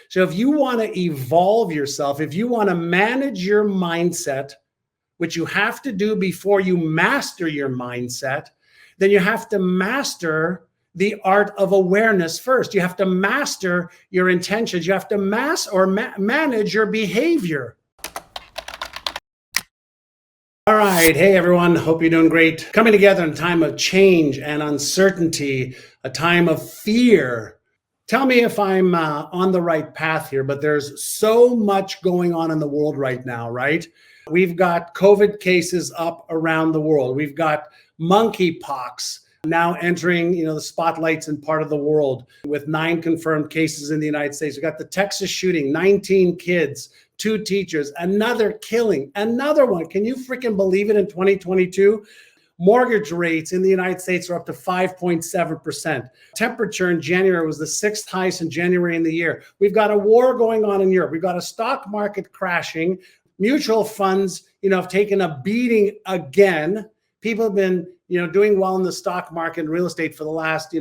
So if you want to evolve yourself, if you want to manage your mindset, which you have to do before you master your mindset, then you have to master the art of awareness first. You have to master your intentions. You have to manage your behavior. All right. Hey, everyone. Hope you're doing great. Coming together in a time of change and uncertainty, a time of fear. Tell me if I'm on the right path here, but there's so much going on in the world right now, right? We've got COVID cases up around the world. We've got monkeypox now entering, the spotlights in part of the world with 9 confirmed cases in the United States. We've got the Texas shooting, 19 kids, 2 teachers, another killing, another one. Can you freaking believe it in 2022? Mortgage rates in the United States are up to 5.7%. Temperature in January was the 6th highest in January in the year. We've got a war going on in Europe. We've got a stock market crashing. Mutual funds, have taken a beating again. People have been, doing well in the stock market and real estate for the last,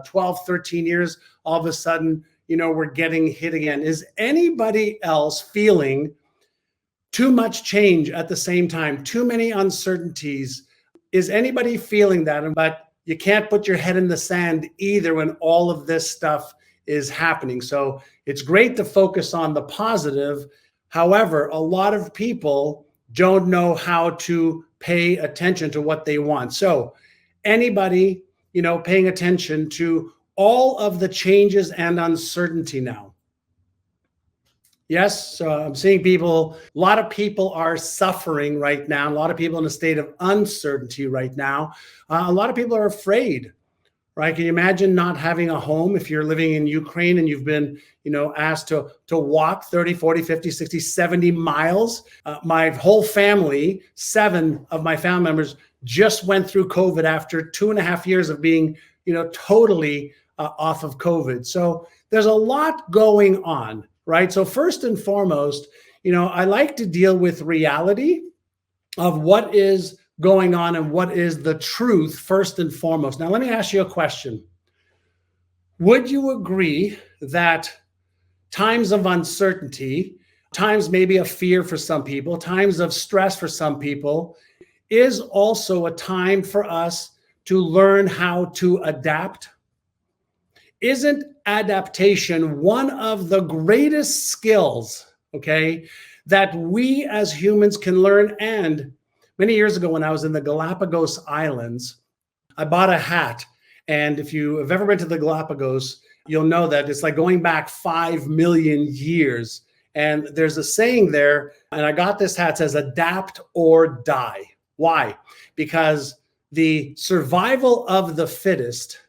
12, 13 years. All of a sudden, we're getting hit again. Is anybody else feeling too much change at the same time? Too many uncertainties? Is anybody feeling that? But you can't put your head in the sand either when all of this stuff is happening. So it's great to focus on the positive. However, a lot of people don't know how to pay attention to what they want. So anybody, paying attention to all of the changes and uncertainty now? Yes, so I'm seeing people, a lot of people are suffering right now. A lot of people in a state of uncertainty right now. A lot of people are afraid, right? Can you imagine not having a home if you're living in Ukraine and you've been, asked to walk 30, 40, 50, 60, 70 miles? My whole family, 7 of my family members just went through COVID after 2.5 years of being, totally off of COVID. So there's a lot going on. Right. So first and foremost, I like to deal with reality of what is going on and what is the truth first and foremost. Now, let me ask you a question. Would you agree that times of uncertainty, times maybe of fear for some people, times of stress for some people, is also a time for us to learn how to adapt? Isn't adaptation one of the greatest skills, that we as humans can learn? And many years ago when I was in the Galapagos Islands, I bought a hat. And if you have ever been to the Galapagos, you'll know that it's like going back 5 million years. And there's a saying there, and I got this hat, it says adapt or die. Why? Because the survival of the fittest,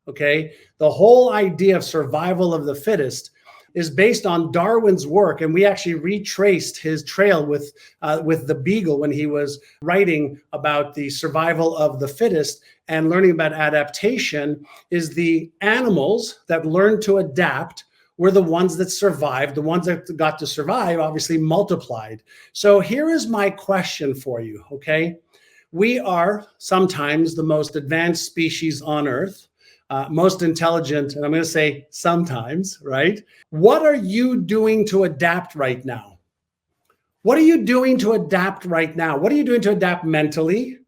the whole idea of survival of the fittest is based on Darwin's work. And we actually retraced his trail with the beagle when he was writing about the survival of the fittest and learning about adaptation. Is the animals that learned to adapt were the ones that survived. The ones that got to survive obviously multiplied. So here is my question for you, We are sometimes the most advanced species on Earth. Most intelligent, and I'm going to say sometimes, right? What are you doing to adapt right now? What are you doing to adapt right now? What are you doing to adapt mentally?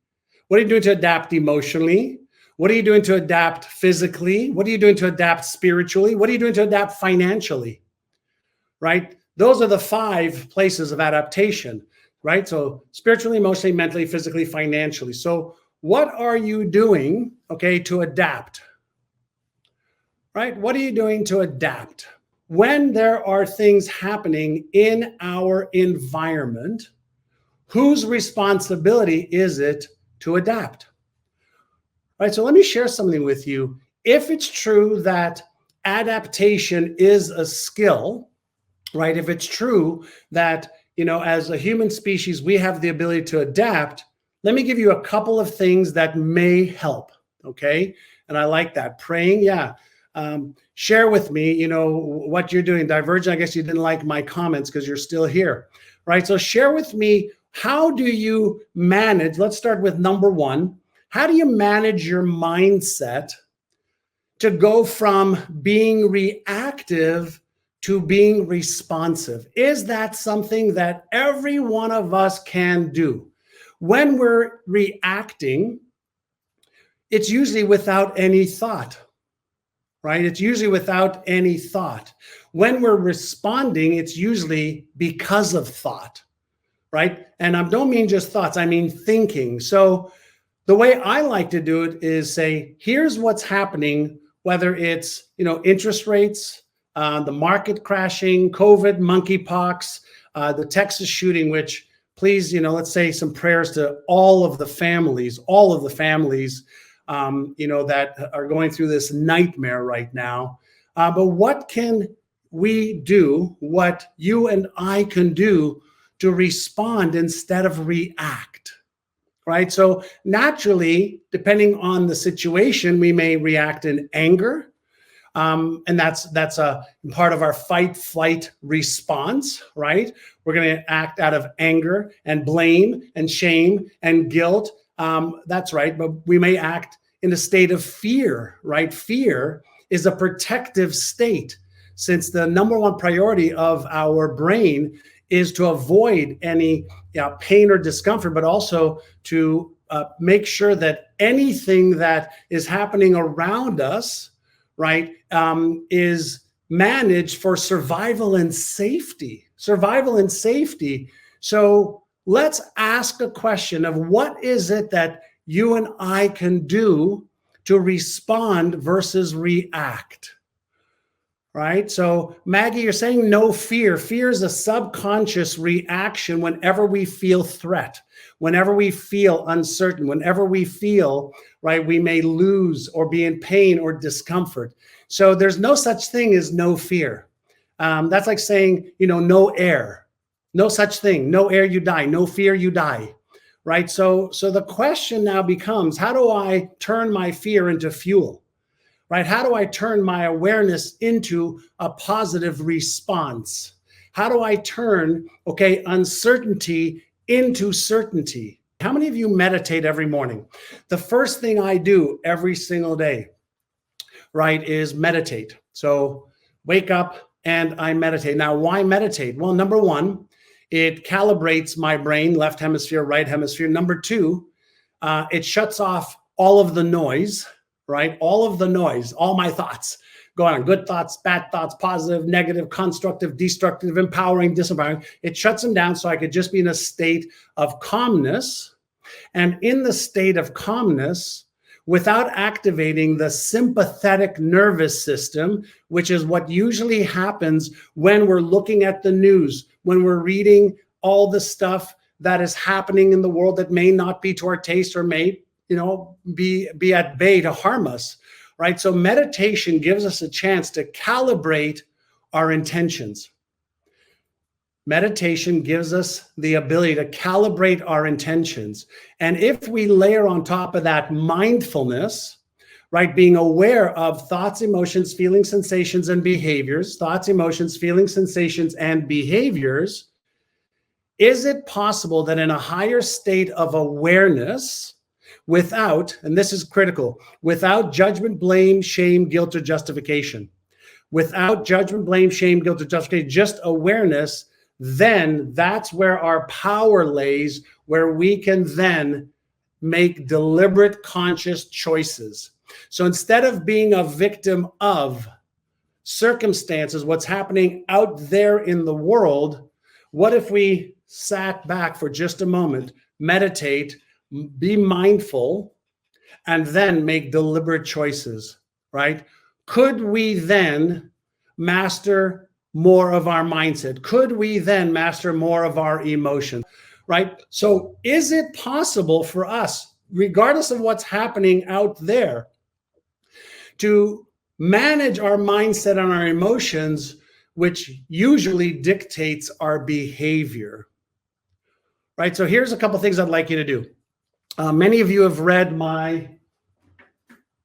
What are you doing to adapt emotionally? What are you doing to adapt physically? What are you doing to adapt spiritually? What are you doing to adapt financially? Right? Those are the 5 places of adaptation, right? So spiritually, emotionally, mentally, physically, financially. So what are you doing, to adapt? Right? What are you doing to adapt? When there are things happening in our environment, whose responsibility is it to adapt? Right? So let me share something with you. If it's true that adaptation is a skill, right? If it's true that, as a human species, we have the ability to adapt, let me give you a couple of things that may help. And I like that. Praying, yeah. Share with me, what you're doing. Divergent, I guess you didn't like my comments because you're still here, right? So share with me, how do you manage? Let's start with number 1. How do you manage your mindset to go from being reactive to being responsive? Is that something that every one of us can do? When we're reacting, it's usually without any thought, right? It's usually without any thought. When we're responding, it's usually because of thought, right? And I don't mean just thoughts, I mean thinking. So the way I like to do it is say, here's what's happening, whether it's, interest rates, the market crashing, COVID, monkeypox, the Texas shooting, which please, let's say some prayers to all of the families, that are going through this nightmare right now. But what can we do, what you and I can do to respond instead of react, right? So naturally, depending on the situation, we may react in anger. And that's a part of our fight flight response, right? We're going to act out of anger and blame and shame and guilt. That's right. But we may act in a state of fear, right? Fear is a protective state, since the number one priority of our brain is to avoid any pain or discomfort, but also to make sure that anything that is happening around us, right, is managed for survival and safety. Survival and safety. So let's ask a question of what is it that you and I can do to respond versus react, right? So Maggie, you're saying no fear. Fear is a subconscious reaction whenever we feel threat, whenever we feel uncertain, whenever we feel, right, we may lose or be in pain or discomfort. So there's no such thing as no fear. That's like saying, no air, no such thing, no air, you die, no fear, you die, right? So the question now becomes, how do I turn my fear into fuel? Right? How do I turn my awareness into a positive response? How do I turn, uncertainty into certainty? How many of you meditate every morning? The first thing I do every single day, right, is meditate. So wake up and I meditate. Now, why meditate? Well, number one, it calibrates my brain, left hemisphere, right hemisphere. Number two, it shuts off all of the noise, right? All of the noise, all my thoughts go on, good thoughts, bad thoughts, positive, negative, constructive, destructive, empowering, disempowering. It shuts them down so I could just be in a state of calmness. And in the state of calmness, without activating the sympathetic nervous system, which is what usually happens when we're looking at the news, when we're reading all the stuff that is happening in the world that may not be to our taste or may be at bay to harm us, right? So meditation gives us a chance to calibrate our intentions. Meditation gives us the ability to calibrate our intentions. And if we layer on top of that mindfulness, right, being aware of thoughts, emotions, feelings, sensations, and behaviors, thoughts, emotions, feelings, sensations, and behaviors, is it possible that in a higher state of awareness, without, and this is critical, without judgment, blame, shame, guilt, or justification, without judgment, blame, shame, guilt, or justification, just awareness, then that's where our power lays, where we can then make deliberate, conscious choices. So instead of being a victim of circumstances, what's happening out there in the world, what if we sat back for just a moment, meditate, be mindful, and then make deliberate choices, right? Could we then master more of our mindset? Could we then master more of our emotions, right? So is it possible for us, regardless of what's happening out there, to manage our mindset and our emotions, which usually dictates our behavior, right? So here's a couple things I'd like you to do. Many of you have read my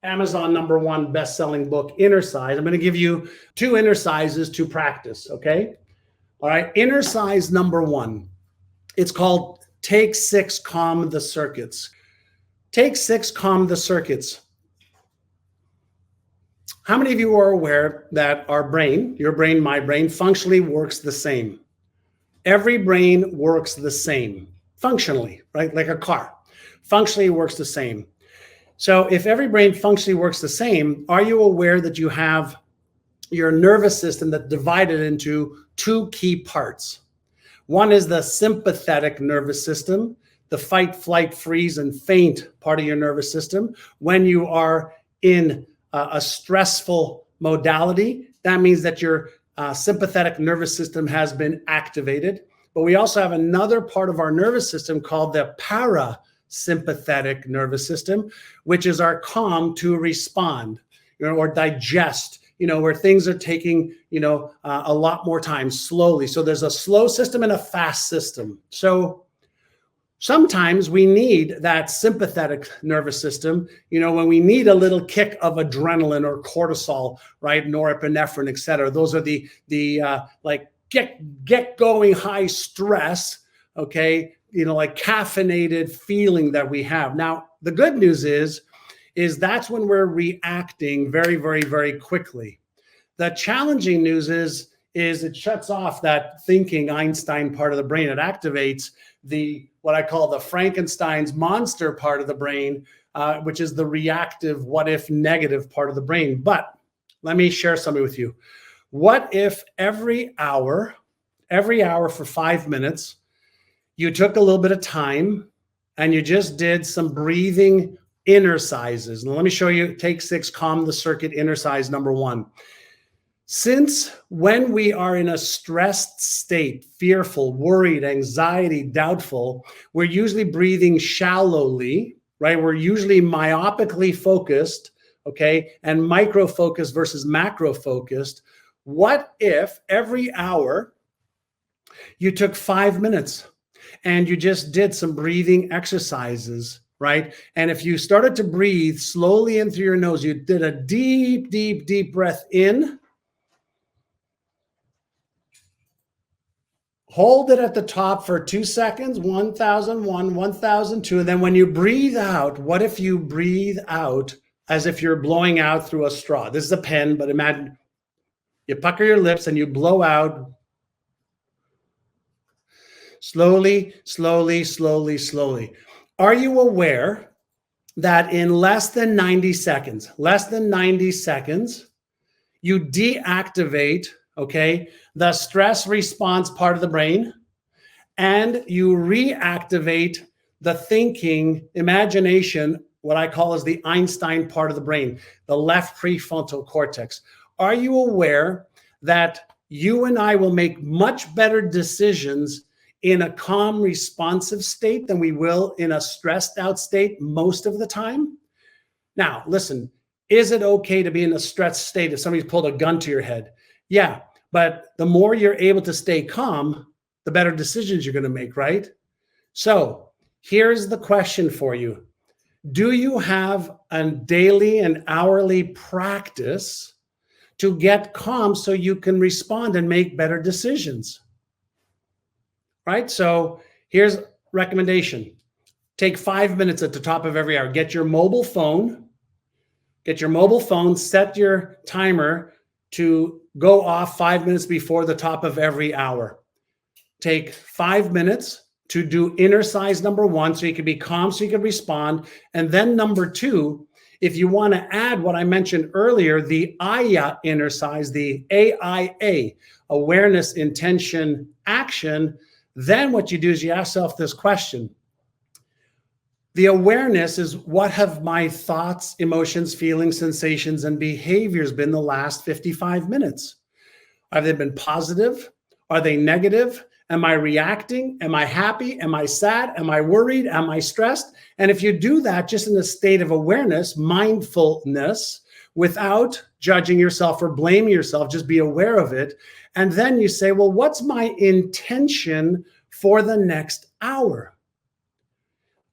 Amazon #1 best-selling book, Inner Size. I'm going to give you 2 inner sizes to practice, okay? All right, inner size #1. It's called Take 6, Calm the Circuits. Take 6, Calm the Circuits. How many of you are aware that our brain, your brain, my brain, functionally works the same? Every brain works the same, functionally, right? Like a car. Functionally works the same. So if every brain functionally works the same, are you aware that you have your nervous system that's divided into two key parts? One is the sympathetic nervous system, the fight, flight, freeze, and faint part of your nervous system. When you are in a stressful modality, that means that your sympathetic nervous system has been activated. But we also have another part of our nervous system called the parasympathetic nervous system, which is our calm to respond, or digest, where things are taking, a lot more time slowly. So there's a slow system and a fast system. So sometimes we need that sympathetic nervous system, when we need a little kick of adrenaline or cortisol, right? Norepinephrine, et cetera. Those are the like get going high stress, okay? Like caffeinated feeling that we have. Now, the good news is that's when we're reacting very, very, very quickly. The challenging news is it shuts off that thinking Einstein part of the brain. It activates what I call the Frankenstein's monster part of the brain, which is the reactive, what if negative part of the brain. But let me share something with you. What if every hour for 5 minutes, you took a little bit of time and you just did some breathing exercises? Now, let me show you. Take 6, calm the circuit exercise number 1. Since when we are in a stressed state, fearful, worried, anxiety, doubtful, we're usually breathing shallowly, right? We're usually myopically focused, okay? And micro focused versus macro focused. What if every hour you took 5 minutes and you just did some breathing exercises, right? And if you started to breathe slowly in through your nose, you did a deep, deep, deep breath in, hold it at the top for 2 seconds, 1001, 1002. And then when you breathe out, what if you breathe out as if you're blowing out through a straw? This is a pen, but imagine you pucker your lips and you blow out slowly, slowly, slowly, slowly. Are you aware that in less than 90 seconds, you deactivate, okay, the stress response part of the brain, and you reactivate the thinking, imagination, what I call as the Einstein part of the brain, the left prefrontal cortex? Are you aware that you and I will make much better decisions in a calm, responsive state than we will in a stressed out state most of the time? Now, listen, is it okay to be in a stressed state if somebody's pulled a gun to your head? Yeah, but the more you're able to stay calm, the better decisions you're going to make, right? So here's the question for you. Do you have a daily and hourly practice to get calm so you can respond and make better decisions? Right? So here's a recommendation. Take 5 minutes at the top of every hour. Get your mobile phone, set your timer to go off 5 minutes before the top of every hour. Take 5 minutes to do exercise number 1 so you can be calm, so you can respond. And then number 2, if you want to add what I mentioned earlier, the AYA exercise, the AIA, awareness, intention, action, then what you do is you ask yourself this question. The awareness is, what have my thoughts, emotions, feelings, sensations, and behaviors been the last 55 minutes? Have they been positive? Are they negative? Am I reacting? Am I happy? Am I sad? Am I worried? Am I stressed? And if you do that just in a state of awareness, mindfulness, without judging yourself or blaming yourself, just be aware of it. And then you say, well, what's my intention for the next hour?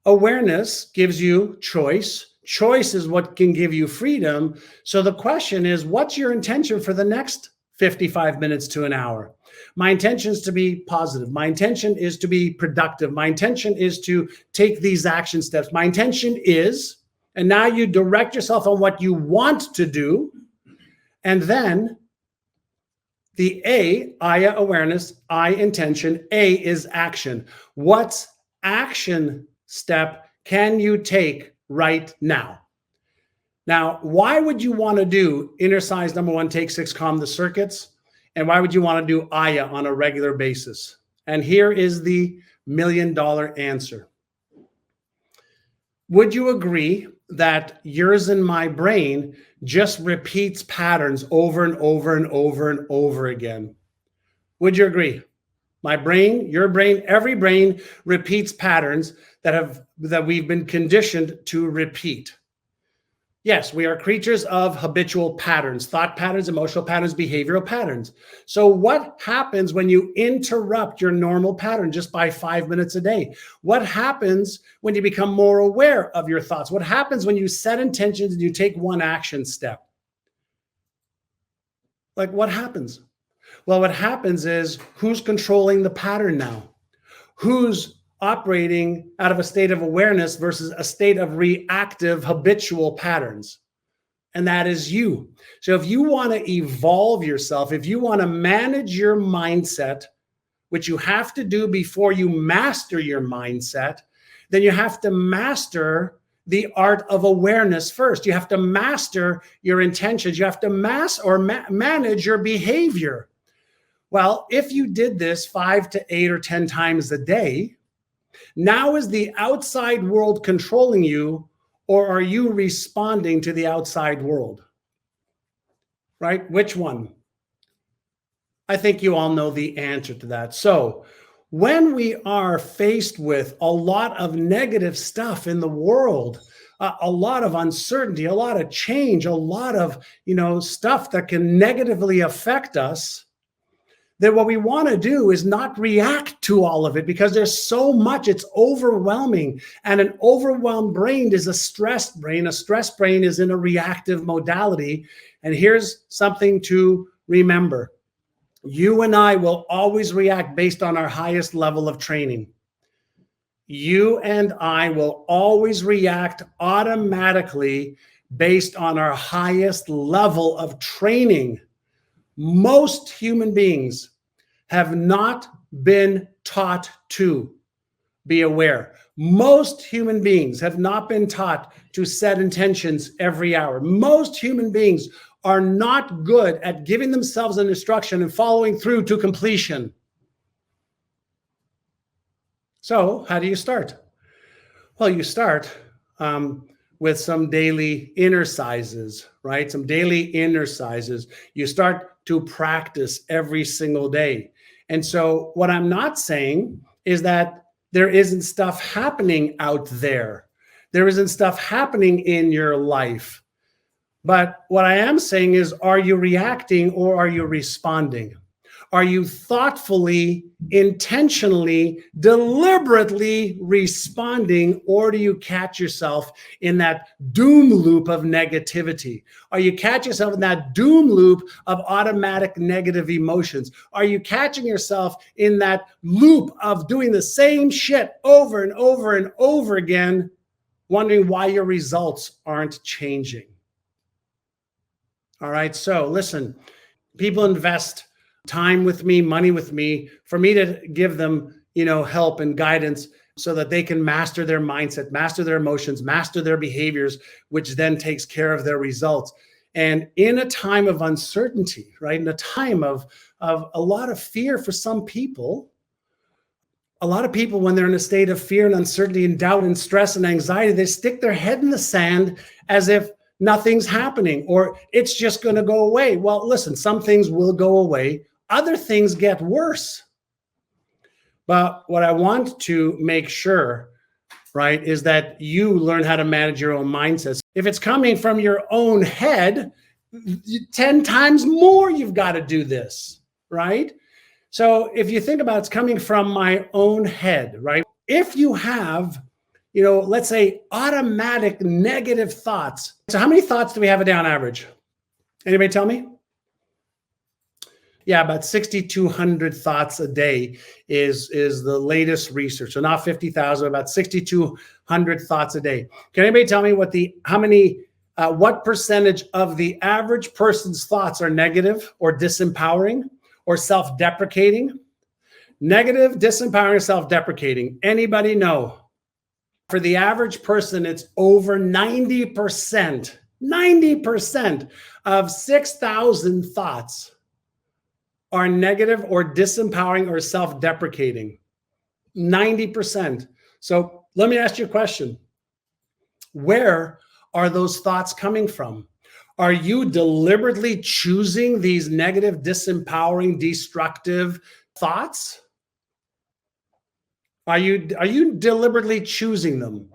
Awareness gives you choice. Choice is what can give you freedom. So the question is, what's your intention for the next 55 minutes to an hour? My intention is to be positive. My intention is to be productive. My intention is to take these action steps. My intention is, and now you direct yourself on what you want to do. And then the A, Aya awareness, I intention, A is action. What action step can you take right now? Now, why would you want to do inner science number 1, take 6, calm the circuits? And why would you want to do Aya on a regular basis? And here is the $1 million answer. Would you agree that yours and my brain just repeats patterns over and over and over and over again? Would you agree? My brain, your brain, every brain repeats patterns that we've been conditioned to repeat. Yes, we are creatures of habitual patterns, thought patterns, emotional patterns, behavioral patterns. So what happens when you interrupt your normal pattern just by 5 minutes a day? What happens when you become more aware of your thoughts? What happens when you set intentions and you take one action step? Like, what happens? Well, what happens is, who's controlling the pattern now? Who's operating out of a state of awareness versus a state of reactive habitual patterns? And that is you. So if you want to evolve yourself, if you want to manage your mindset, which you have to do before you master your mindset, then you have to master the art of awareness first. You have to master your intentions. You have to manage your behavior. Well, if you did this 5 to 8 or 10 times a day, now is the outside world controlling you, or are you responding to the outside world? Right? Which one? I think you all know the answer to that. So when we are faced with a lot of negative stuff in the world, a lot of uncertainty, a lot of change, a lot of, stuff that can negatively affect us, then what we want to do is not react to all of it, because there's so much, it's overwhelming. And an overwhelmed brain is a stressed brain. A stressed brain is in a reactive modality. And here's something to remember. You and I will always react based on our highest level of training. You and I will always react automatically based on our highest level of training. Most human beings have not been taught to be aware. Most human beings have not been taught to set intentions every hour. Most human beings are not good at giving themselves an instruction and following through to completion. So how do you start? Well, you start with some daily exercises, right? Some daily exercises. You start to practice every single day. And so what I'm not saying is that there isn't stuff happening out there. There isn't stuff happening in your life. But what I am saying is, are you reacting or are you responding? Are you thoughtfully, intentionally, deliberately responding, or do you catch yourself in that doom loop of negativity? Are you catch yourself in that doom loop of automatic negative emotions? Are you catching yourself in that loop of doing the same shit over and over and over again, wondering why your results aren't changing? All right, so listen, people invest time with me, money with me, for me to give them, help and guidance so that they can master their mindset, master their emotions, master their behaviors, which then takes care of their results. And in a time of uncertainty, right, in a time of a lot of fear for some people, a lot of people, when they're in a state of fear and uncertainty and doubt and stress and anxiety, they stick their head in the sand as if nothing's happening or it's just going to go away. Well, listen, some things will go away. Other things get worse. But what I want to make sure, right, is that you learn how to manage your own mindsets. If it's coming from your own head, 10 times more you've got to do this, right? So if you think about it's coming from my own head, right? If you have, let's say automatic negative thoughts. So how many thoughts do we have a day on average? Anybody tell me? Yeah, about 6,200 thoughts a day is the latest research. So not 50,000, about 6,200 thoughts a day. Can anybody tell me how many what percentage of the average person's thoughts are negative or disempowering or self-deprecating? Negative, disempowering, self-deprecating. Anybody know? For the average person, it's over 90%. 90% of 6,000 thoughts are negative or disempowering or self-deprecating. 90%. So let me ask you a question. Where are those thoughts coming from? Are you deliberately choosing these negative, disempowering, destructive thoughts? Are you deliberately choosing them?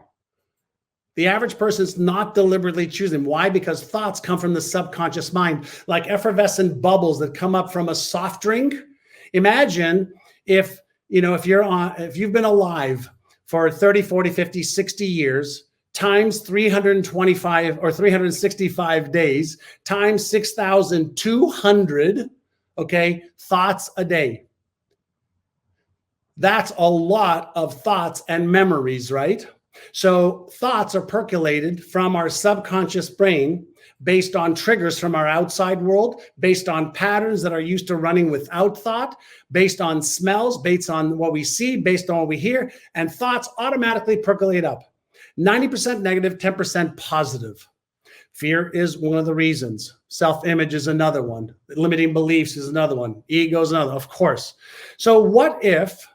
The average person is not deliberately choosing. Why? Because thoughts come from the subconscious mind, like effervescent bubbles that come up from a soft drink. Imagine if you've been alive for 30, 40, 50, 60 years, times 325 or 365 days, times 6,200, okay, thoughts a day. That's a lot of thoughts and memories, right? So thoughts are percolated from our subconscious brain based on triggers from our outside world, based on patterns that are used to running without thought, based on smells, based on what we see, based on what we hear, and thoughts automatically percolate up. 90% negative, 10% positive. Fear is one of the reasons. Self-image is another one. Limiting beliefs is another one. Ego is another, of course. So what if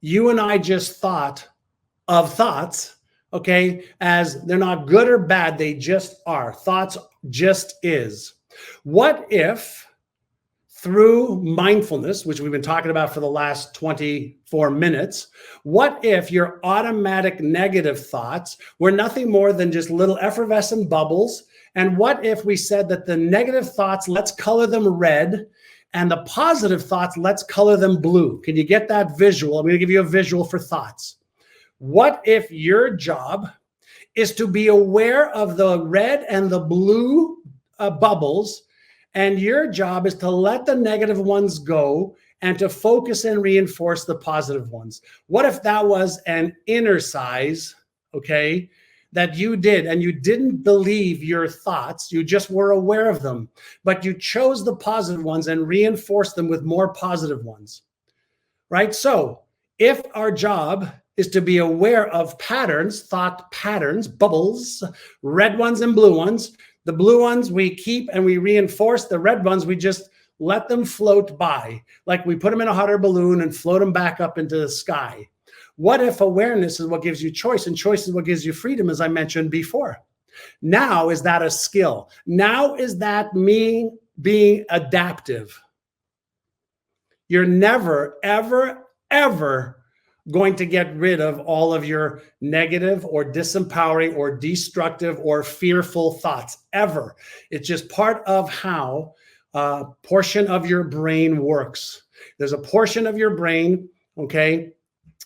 you and I just thought of thoughts, okay, as they're not good or bad, they just are. Thoughts just is. What if through mindfulness, which we've been talking about for the last 24 minutes, what if your automatic negative thoughts were nothing more than just little effervescent bubbles? And what if we said that the negative thoughts, let's color them red, and the positive thoughts, let's color them blue? Can you get that visual? I'm going to give you a visual for thoughts. What if your job is to be aware of the red and the blue bubbles, and your job is to let the negative ones go and to focus and reinforce the positive ones? What if that was an exercise, okay, that you did, and you didn't believe your thoughts, you just were aware of them, but you chose the positive ones and reinforced them with more positive ones, right? So if our job is to be aware of patterns, thought patterns, bubbles, red ones and blue ones, the blue ones we keep and we reinforce, the red ones we just let them float by, like we put them in a hot air balloon and float them back up into the sky. What if awareness is what gives you choice, and choice is what gives you freedom, as I mentioned before? Now, is that a skill? Now, is that me being adaptive? You're never, ever, ever going to get rid of all of your negative or disempowering or destructive or fearful thoughts, ever. It's just part of how a portion of your brain works. There's a portion of your brain, okay,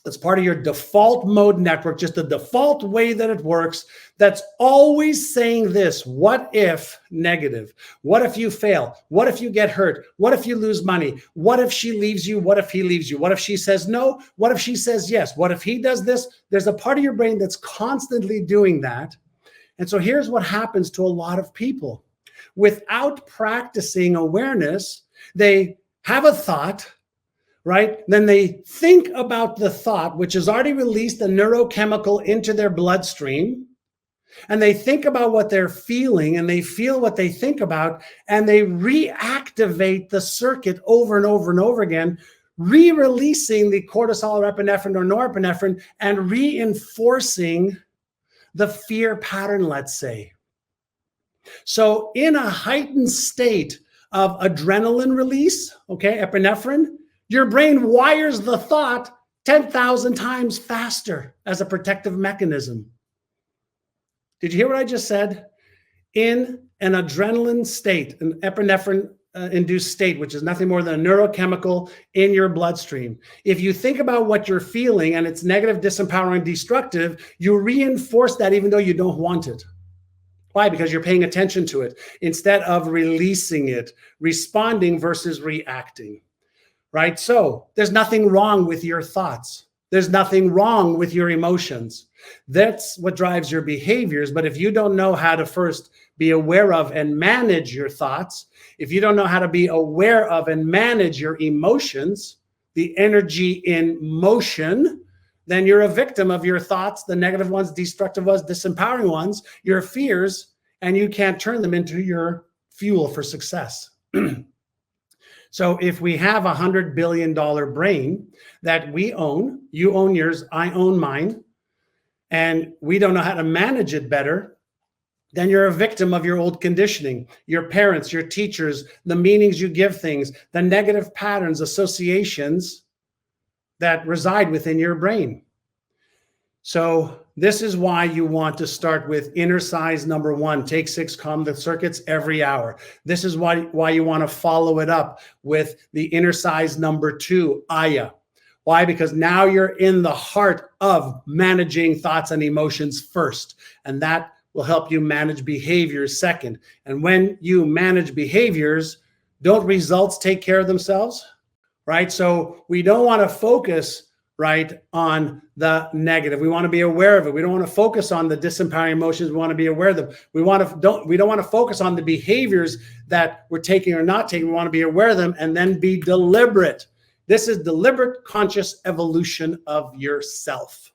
it's part of your default mode network, just the default way that it works, that's always saying this: what if negative? What if you fail? What if you get hurt? What if you lose money? What if she leaves you? What if he leaves you? What if she says no? What if she says yes? What if he does this? There's a part of your brain that's constantly doing that. And so here's what happens to a lot of people. Without practicing awareness, they have a thought, right? Then they think about the thought, which has already released a neurochemical into their bloodstream. And they think about what they're feeling, and they feel what they think about, and they reactivate the circuit over and over and over again, re-releasing the cortisol or epinephrine or norepinephrine and reinforcing the fear pattern, let's say. So in a heightened state of adrenaline release, okay, epinephrine, your brain wires the thought 10,000 times faster as a protective mechanism. Did you hear what I just said? In an adrenaline state, an epinephrine induced state, which is nothing more than a neurochemical in your bloodstream. If you think about what you're feeling and it's negative, disempowering, destructive, you reinforce that even though you don't want it. Why? Because you're paying attention to it instead of releasing it, responding versus reacting. Right? So there's nothing wrong with your thoughts. There's nothing wrong with your emotions. That's what drives your behaviors. But if you don't know how to first be aware of and manage your thoughts, if you don't know how to be aware of and manage your emotions, the energy in motion, then you're a victim of your thoughts, the negative ones, destructive ones, disempowering ones, your fears, and you can't turn them into your fuel for success. So if we have $100 billion brain that we own, you own yours, I own mine, and we don't know how to manage it better, then you're a victim of your old conditioning, your parents, your teachers, the meanings you give things, the negative patterns, associations that reside within your brain. So this is why you want to start with inner size number 1. Take 6 calm the circuits every hour. This is why you want to follow it up with the inner size number 2, Aya. Why? Because now you're in the heart of managing thoughts and emotions first, and that will help you manage behaviors second. And when you manage behaviors, don't results take care of themselves? Right? So we don't want to focus right on the negative. We want to be aware of it. We don't want to focus on the disempowering emotions. We want to be aware of them. We don't want to focus on the behaviors that we're taking or not taking. We want to be aware of them and then be deliberate. This is deliberate conscious evolution of yourself.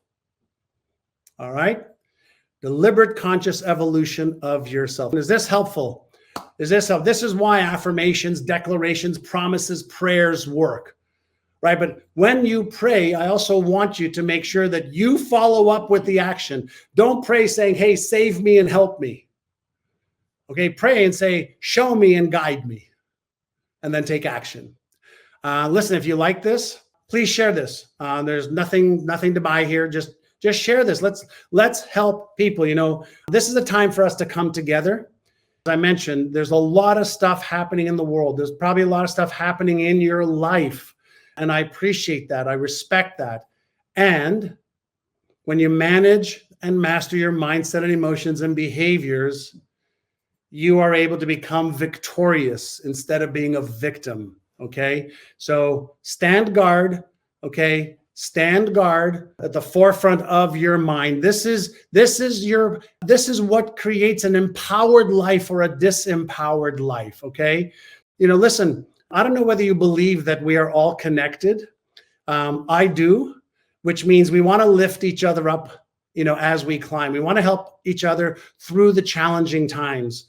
All right? Deliberate conscious evolution of yourself. Is this helpful? Is this helpful? This is why affirmations, declarations, promises, prayers work. Right? But when you pray, I also want you to make sure that you follow up with the action. Don't pray saying, hey, save me and help me. Okay, pray and say, show me and guide me. And then take action. Listen, if you like this, please share this. There's nothing to buy here. Just share this. Let's help people. You know, this is a time for us to come together. As I mentioned, there's a lot of stuff happening in the world. There's probably a lot of stuff happening in your life. And I appreciate that. I respect that. And when you manage and master your mindset and emotions and behaviors, you are able to become victorious instead of being a victim. Okay. So stand guard. Okay. Stand guard at the forefront of your mind. This is what creates an empowered life or a disempowered life. Okay. You know, listen, I don't know whether you believe that we are all connected. I do, which means we want to lift each other up, you know, as we climb. We want to help each other through the challenging times.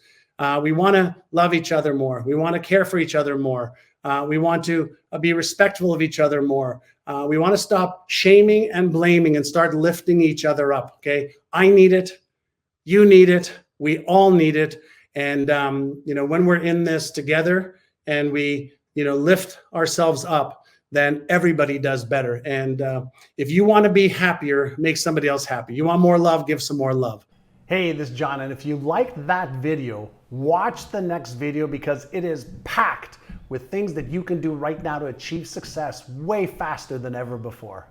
We want to love each other more. We want to care for each other more. We want to be respectful of each other more. We want to stop shaming and blaming and start lifting each other up. Okay. I need it. You need it. We all need it. And, you know, when we're in this together and we, you know, lift ourselves up, then everybody does better. And if you want to be happier, make somebody else happy. You want more love, give some more love. Hey, this is John. And if you liked that video, watch the next video because it is packed with things that you can do right now to achieve success way faster than ever before.